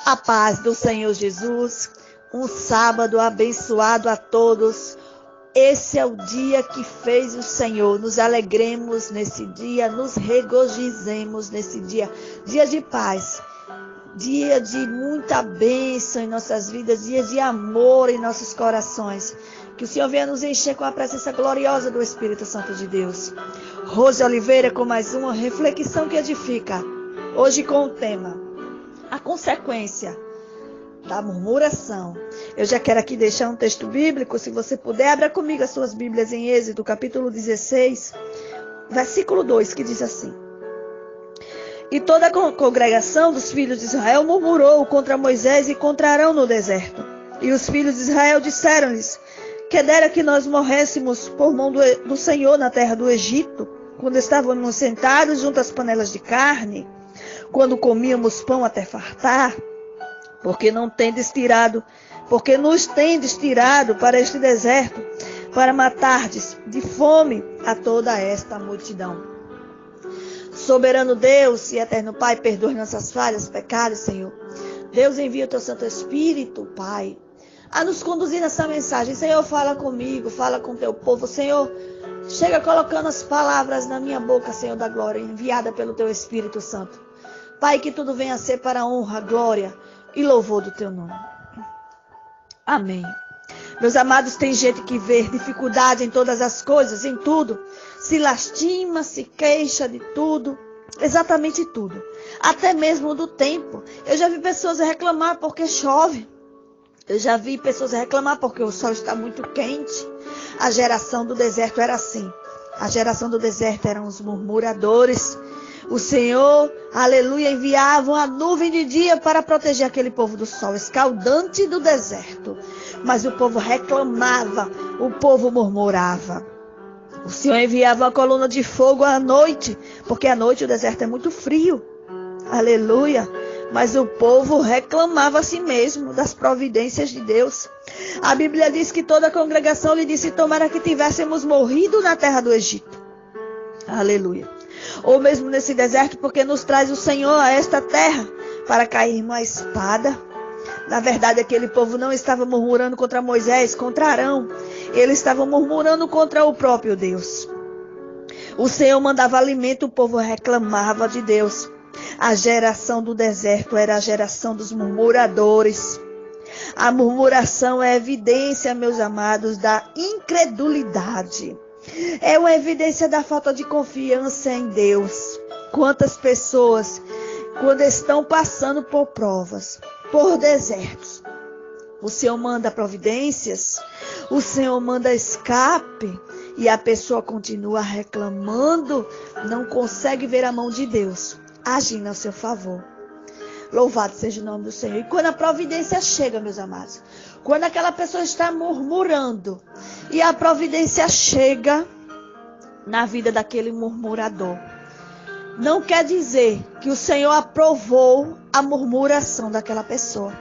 A paz do Senhor Jesus, um sábado abençoado a todos. Esse é o dia que fez o Senhor. Nos alegremos nesse dia, nos regozijemos nesse dia. Dia de paz, dia de muita bênção em nossas vidas, dia de amor em nossos corações. Que o Senhor venha nos encher com a presença gloriosa do Espírito Santo de Deus. Rose Oliveira com mais uma reflexão que edifica. Hoje com o tema a consequência da murmuração. Eu já quero aqui deixar um texto bíblico, se você puder, abra comigo as suas Bíblias em Êxodo, capítulo 16, versículo 2, que diz assim: E toda a congregação dos filhos de Israel murmurou contra Moisés e contra Arão no deserto. E os filhos de Israel disseram-lhes: Que dera que nós morrêssemos por mão do Senhor na terra do Egito, quando estávamos sentados junto às panelas de carne, quando comíamos pão até fartar, porque nos tendes tirado para este deserto, para matardes de fome a toda esta multidão. Soberano Deus e eterno Pai, perdoe nossas falhas, pecados, Senhor. Deus, envia o teu Santo Espírito, Pai, a nos conduzir nessa mensagem. Senhor, fala comigo, fala com o teu povo. Senhor, chega colocando as palavras na minha boca, Senhor da glória, enviada pelo teu Espírito Santo. Pai, que tudo venha a ser para a honra, glória e louvor do teu nome. Amém. Meus amados, tem gente que vê dificuldade em todas as coisas, em tudo. Se lastima, se queixa de tudo, exatamente tudo. Até mesmo do tempo. Eu já vi pessoas reclamar porque chove. Eu já vi pessoas reclamar porque o sol está muito quente. A geração do deserto era assim. A geração do deserto eram os murmuradores. O Senhor, aleluia, enviava uma nuvem de dia para proteger aquele povo do sol escaldante do deserto. Mas o povo reclamava, o povo murmurava. O Senhor enviava uma coluna de fogo à noite, porque à noite o deserto é muito frio. Aleluia. Mas o povo reclamava a si mesmo das providências de Deus. A Bíblia diz que toda a congregação lhe disse: tomara que tivéssemos morrido na terra do Egito. Aleluia. Ou mesmo nesse deserto, porque nos traz o Senhor a esta terra para cairmos à espada. Na verdade, aquele povo não estava murmurando contra Moisés, contra Arão. Eles estavam murmurando contra o próprio Deus. O Senhor mandava alimento, o povo reclamava de Deus. A geração do deserto era a geração dos murmuradores. A murmuração é evidência, meus amados, da incredulidade. É uma evidência da falta de confiança em Deus. Quantas pessoas, quando estão passando por provas, por desertos, o Senhor manda providências, o Senhor manda escape, e a pessoa continua reclamando, não consegue ver a mão de Deus agindo ao seu favor. Louvado seja o nome do Senhor. E quando a providência chega, meus amados, quando aquela pessoa está murmurando e a providência chega na vida daquele murmurador, não quer dizer que o Senhor aprovou a murmuração daquela pessoa.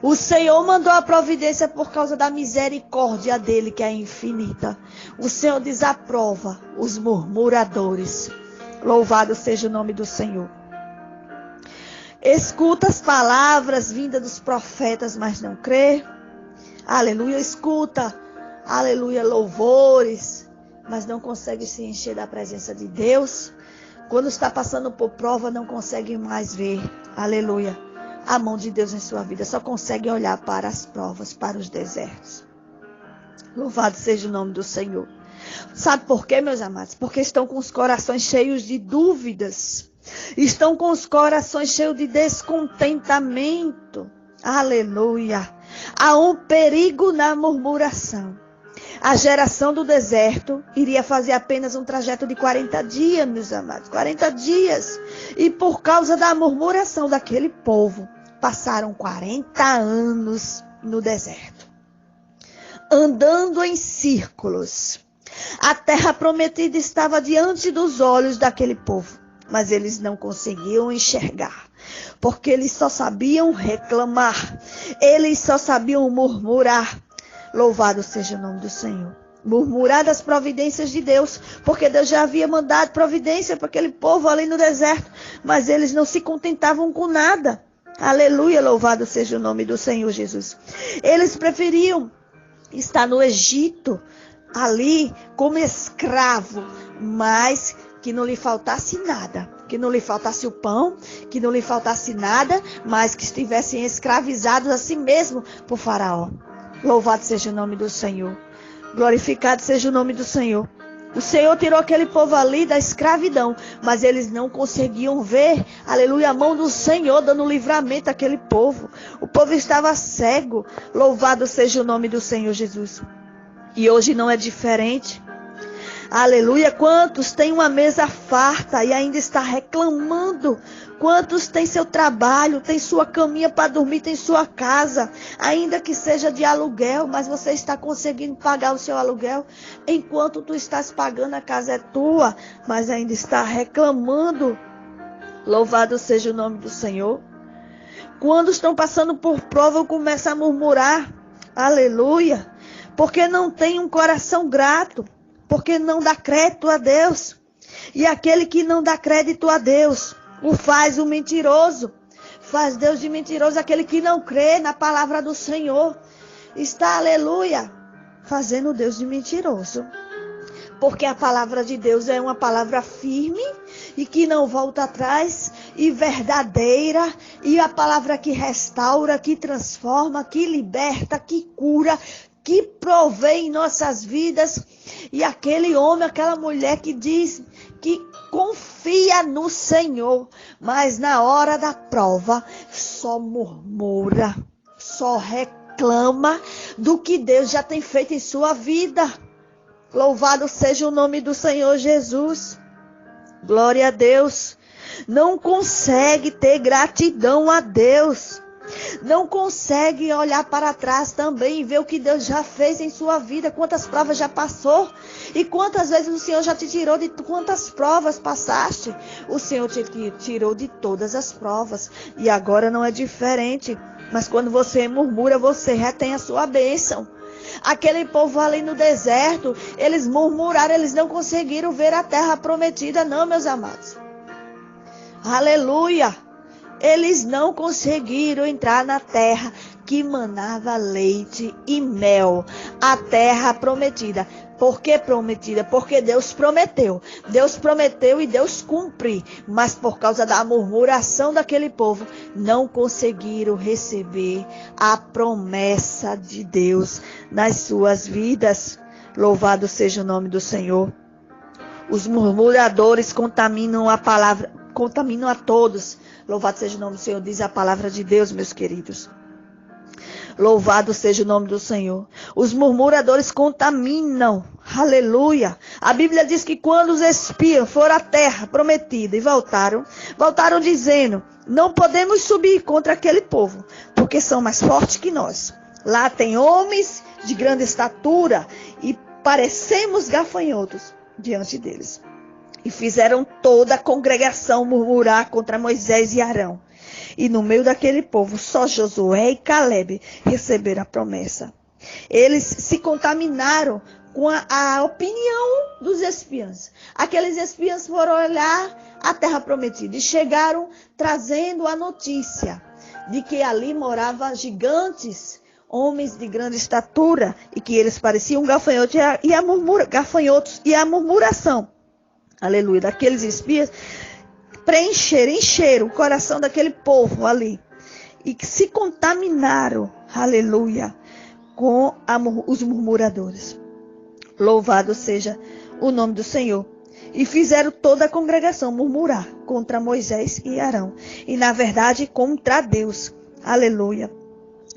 O Senhor mandou a providência por causa da misericórdia dele, que é infinita. O Senhor desaprova os murmuradores. Louvado seja o nome do Senhor. Escuta as palavras vindas dos profetas, mas não crê. Aleluia, escuta, aleluia, louvores, mas não consegue se encher da presença de Deus. Quando está passando por prova, não consegue mais ver, aleluia, a mão de Deus em sua vida. Só consegue olhar para as provas, para os desertos. Louvado seja o nome do Senhor. Sabe por quê, meus amados? Porque estão com os corações cheios de dúvidas. Estão com os corações cheios de descontentamento. Aleluia. Há um perigo na murmuração. A geração do deserto iria fazer apenas um trajeto de 40 dias, meus amados. 40 dias. E por causa da murmuração daquele povo, passaram 40 anos no deserto, andando em círculos. A terra prometida estava diante dos olhos daquele povo, mas eles não conseguiam enxergar, porque eles só sabiam reclamar, eles só sabiam murmurar. Louvado seja o nome do Senhor. Murmurar das providências de Deus, porque Deus já havia mandado providência para aquele povo ali no deserto, mas eles não se contentavam com nada. Aleluia, louvado seja o nome do Senhor Jesus. Eles preferiam estar no Egito, ali como escravo, mas que não lhe faltasse nada, que não lhe faltasse o pão, que não lhe faltasse nada, mas que estivessem escravizados a si mesmo por Faraó. Louvado seja o nome do Senhor. Glorificado seja o nome do Senhor. O Senhor tirou aquele povo ali da escravidão, mas eles não conseguiam ver, aleluia, a mão do Senhor dando livramento àquele povo. O povo estava cego. Louvado seja o nome do Senhor Jesus. E hoje não é diferente. Aleluia. Quantos têm uma mesa farta e ainda está reclamando? Quantos têm seu trabalho, têm sua caminha para dormir, têm sua casa, ainda que seja de aluguel, mas você está conseguindo pagar o seu aluguel? Enquanto tu estás pagando, a casa é tua, mas ainda está reclamando. Louvado seja o nome do Senhor. Quando estão passando por prova, começam a murmurar. Aleluia. Porque não tem um coração grato. Porque não dá crédito a Deus. E aquele que não dá crédito a Deus, o faz o mentiroso. Faz Deus de mentiroso aquele que não crê na palavra do Senhor. Está, aleluia, fazendo Deus de mentiroso. Porque a palavra de Deus é uma palavra firme e que não volta atrás, e verdadeira, e a palavra que restaura, que transforma, que liberta, que cura, que provê em nossas vidas. E aquele homem, aquela mulher que diz que confia no Senhor, mas na hora da prova só murmura, só reclama do que Deus já tem feito em sua vida. Louvado seja o nome do Senhor Jesus. Glória a Deus. Não consegue ter gratidão a Deus. Não consegue olhar para trás também e ver o que Deus já fez em sua vida. Quantas provas já passou. E quantas vezes o Senhor já te tirou de quantas provas passaste. O Senhor te tirou de todas as provas. E agora não é diferente. Mas quando você murmura, você retém a sua bênção. Aquele povo ali no deserto, eles murmuraram, eles não conseguiram ver a terra prometida, não, meus amados. Aleluia! Eles não conseguiram entrar na terra que manava leite e mel, a terra prometida. Por que prometida? Porque Deus prometeu. Deus prometeu e Deus cumpre. Mas por causa da murmuração daquele povo, não conseguiram receber a promessa de Deus nas suas vidas. Louvado seja o nome do Senhor. Os murmuradores contaminam a palavra, contaminam a todos. Louvado seja o nome do Senhor, diz a palavra de Deus, meus queridos. Louvado seja o nome do Senhor. Os murmuradores contaminam. Aleluia. A Bíblia diz que quando os espias foram à terra prometida e voltaram dizendo: não podemos subir contra aquele povo, porque são mais fortes que nós. Lá tem homens de grande estatura e parecemos gafanhotos diante deles. E fizeram toda a congregação murmurar contra Moisés e Arão. E no meio daquele povo, só Josué e Calebe receberam a promessa. Eles se contaminaram com a opinião dos espiãs. Aqueles espiãs foram olhar a terra prometida e chegaram trazendo a notícia de que ali moravam gigantes, homens de grande estatura, e que eles pareciam gafanhotos e a murmuração. Aleluia, daqueles espias encheram o coração daquele povo ali e que se contaminaram, aleluia, com os murmuradores. Louvado seja o nome do Senhor. E fizeram toda a congregação murmurar contra Moisés e Arão, e na verdade contra Deus. Aleluia.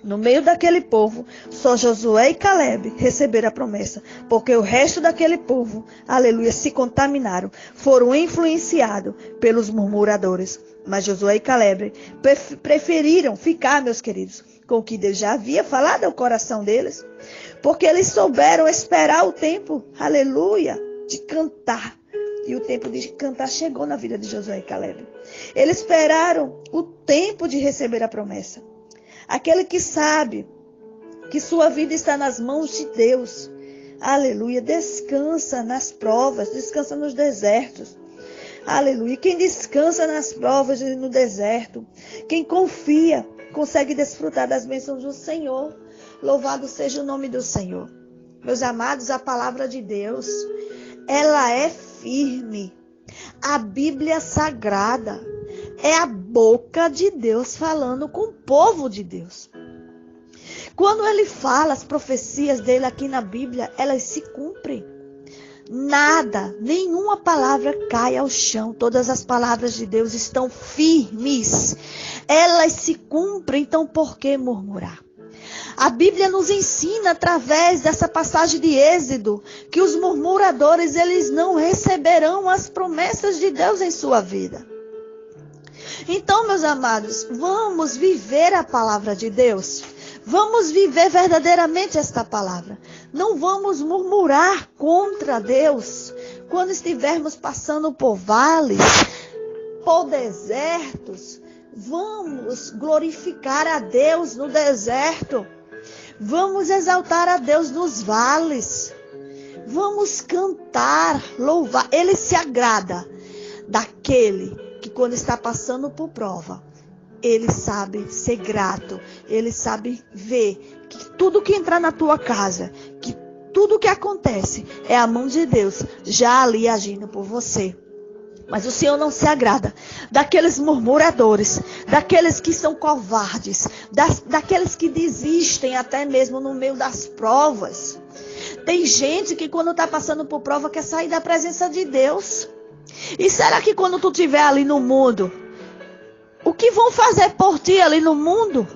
No meio daquele povo, só Josué e Calebe receberam a promessa, porque o resto daquele povo, aleluia, se contaminaram, foram influenciados pelos murmuradores. Mas Josué e Calebe preferiram ficar, meus queridos, com o que Deus já havia falado ao coração deles, porque eles souberam esperar o tempo, aleluia, de cantar. E o tempo de cantar chegou na vida de Josué e Calebe. Eles esperaram o tempo de receber a promessa. Aquele que sabe que sua vida está nas mãos de Deus, aleluia, descansa nas provas, descansa nos desertos. Aleluia. Quem descansa nas provas e no deserto, quem confia, consegue desfrutar das bênçãos do Senhor. Louvado seja o nome do Senhor. Meus amados, a palavra de Deus, ela é firme. A Bíblia Sagrada é a boca de Deus falando com o povo de Deus. Quando ele fala, as profecias dele aqui na Bíblia, elas se cumprem. Nada, nenhuma palavra cai ao chão. Todas as palavras de Deus estão firmes. Elas se cumprem, então por que murmurar? A Bíblia nos ensina através dessa passagem de Êxodo que os murmuradores, eles não receberão as promessas de Deus em sua vida. Então, meus amados, vamos viver a palavra de Deus. Vamos viver verdadeiramente esta palavra. Não vamos murmurar contra Deus quando estivermos passando por vales, por desertos. Vamos glorificar a Deus no deserto. Vamos exaltar a Deus nos vales. Vamos cantar, louvar. Ele se agrada daquele que quando está passando por prova, ele sabe ser grato. Ele sabe ver que tudo que entrar na tua casa, que tudo que acontece é a mão de Deus já ali agindo por você. Mas o Senhor não se agrada daqueles murmuradores, daqueles que são covardes, daqueles que desistem até mesmo no meio das provas. Tem gente que quando está passando por prova quer sair da presença de Deus. E será que quando tu estiver ali no mundo, o que vão fazer por ti ali no mundo?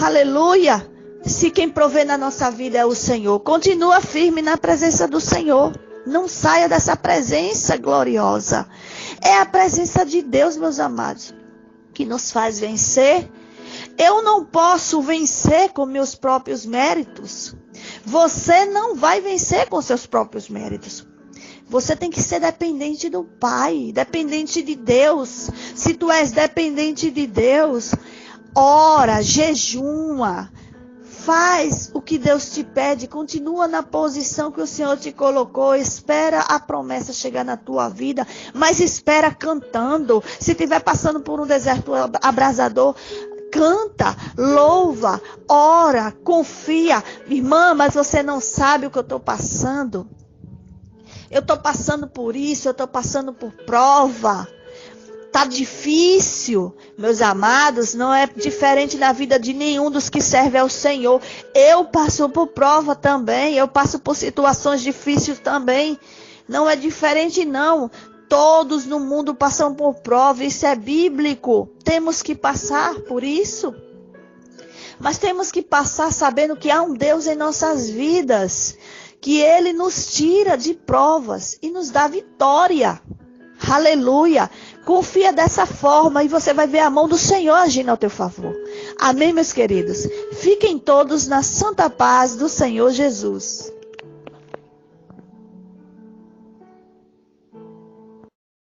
Aleluia! Se quem provê na nossa vida é o Senhor, continua firme na presença do Senhor. Não saia dessa presença gloriosa. É a presença de Deus, meus amados, que nos faz vencer. Eu não posso vencer com meus próprios méritos. Você não vai vencer com seus próprios méritos. Você tem que ser dependente do Pai, dependente de Deus. Se tu és dependente de Deus, ora, jejuma. Faz o que Deus te pede, continua na posição que o Senhor te colocou, espera a promessa chegar na tua vida, mas espera cantando. Se estiver passando por um deserto abrasador, canta, louva, ora, confia. Irmã, mas você não sabe o que eu estou passando. Eu estou passando por isso, eu estou passando por prova. Tá difícil, meus amados, não é diferente na vida de nenhum dos que servem ao Senhor. Eu passo por prova também, eu passo por situações difíceis também. Não é diferente não. Todos no mundo passam por prova, isso é bíblico. Temos que passar por isso. Mas temos que passar sabendo que há um Deus em nossas vidas, que Ele nos tira de provas e nos dá vitória. Aleluia! Confia dessa forma e você vai ver a mão do Senhor agindo ao teu favor. Amém, meus queridos? Fiquem todos na santa paz do Senhor Jesus.